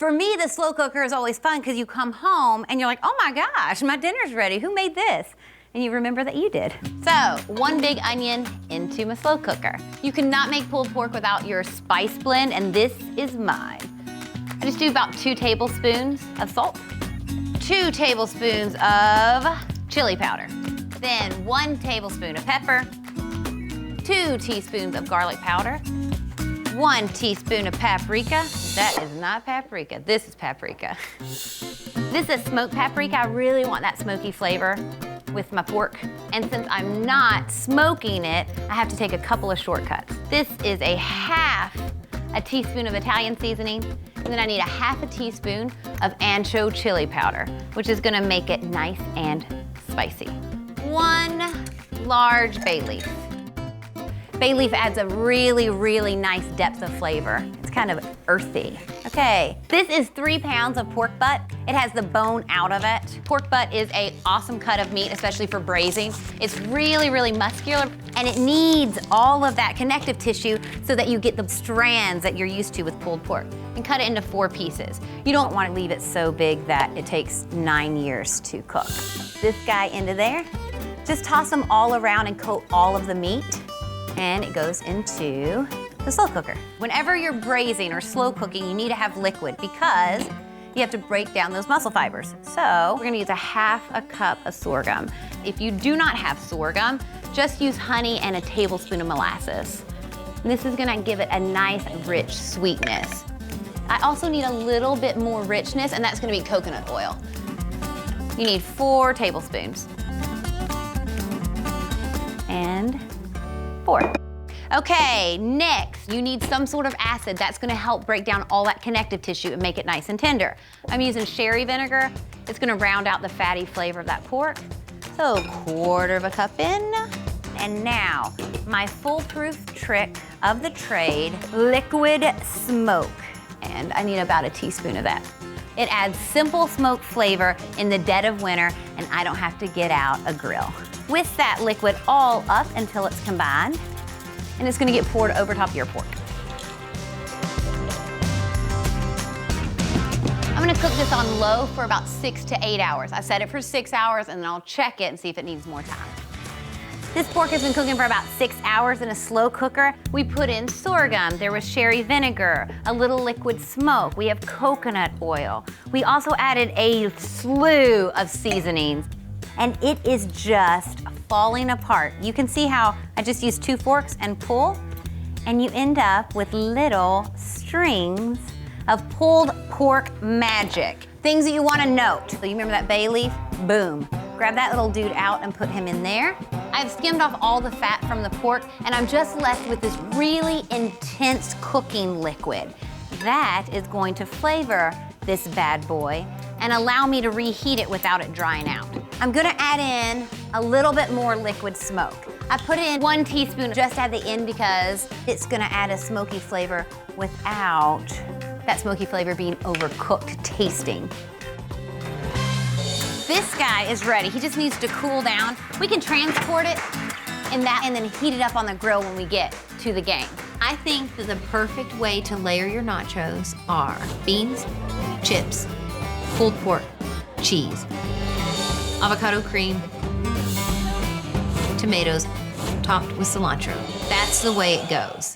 For me, the slow cooker is always fun because you come home and you're like, oh my gosh, my dinner's ready. Who made this? And you remember that you did. So, 1 big onion into my slow cooker. You cannot make pulled pork without your spice blend, and this is mine. I just do about 2 tablespoons of salt, 2 tablespoons of chili powder, then 1 tablespoon of pepper, 2 teaspoons of garlic powder, 1 teaspoon of paprika. That is not paprika, this is paprika. This is smoked paprika. I really want that smoky flavor with my pork. And since I'm not smoking it, I have to take a couple of shortcuts. This is a half a teaspoon of Italian seasoning, and then I need a half a teaspoon of ancho chili powder, which is gonna make it nice and spicy. 1 large bay leaf. Bay leaf adds a really, really nice depth of flavor. It's kind of earthy. Okay, this is 3 pounds of pork butt. It has the bone out of it. Pork butt is an awesome cut of meat, especially for braising. It's really, really muscular, and it needs all of that connective tissue so that you get the strands that you're used to with pulled pork. And cut it into 4 pieces. You don't want to leave it so big that it takes 9 years to cook. This guy into there. Just toss them all around and coat all of the meat, and it goes into the slow cooker. Whenever you're braising or slow cooking, you need to have liquid because you have to break down those muscle fibers. So we're gonna use a half a cup of sorghum. If you do not have sorghum, just use honey and a tablespoon of molasses. And this is gonna give it a nice, rich sweetness. I also need a little bit more richness, and that's gonna be coconut oil. You need 4 tablespoons. And 4. Okay, next, you need some sort of acid that's gonna help break down all that connective tissue and make it nice and tender. I'm using sherry vinegar. It's gonna round out the fatty flavor of that pork. So, 1/4 cup in. And now, my foolproof trick of the trade, liquid smoke. And I need about a teaspoon of that. It adds simple smoke flavor in the dead of winter, and I don't have to get out a grill. Whisk that liquid all up until it's combined, and it's gonna get poured over top of your pork. I'm gonna cook this on low for about 6 to 8 hours. I set it for 6 hours, and then I'll check it and see if it needs more time. This pork has been cooking for about 6 hours in a slow cooker. We put in sorghum, there was sherry vinegar, a little liquid smoke, we have coconut oil. We also added a slew of seasonings, and it is just falling apart. You can see how I just used 2 forks and pull, and you end up with little strings of pulled pork magic. Things that you wanna note. So you remember that bay leaf? Boom. Grab that little dude out and put him in there. I've skimmed off all the fat from the pork, and I'm just left with this really intense cooking liquid. That is going to flavor this bad boy and allow me to reheat it without it drying out. I'm gonna add in a little bit more liquid smoke. I put in 1 teaspoon just at the end because it's gonna add a smoky flavor without that smoky flavor being overcooked tasting. This guy is ready. He just needs to cool down. We can transport it in that and then heat it up on the grill when we get to the game. I think that the perfect way to layer your nachos are beans, chips, pulled pork, cheese, avocado cream, tomatoes, topped with cilantro. That's the way it goes.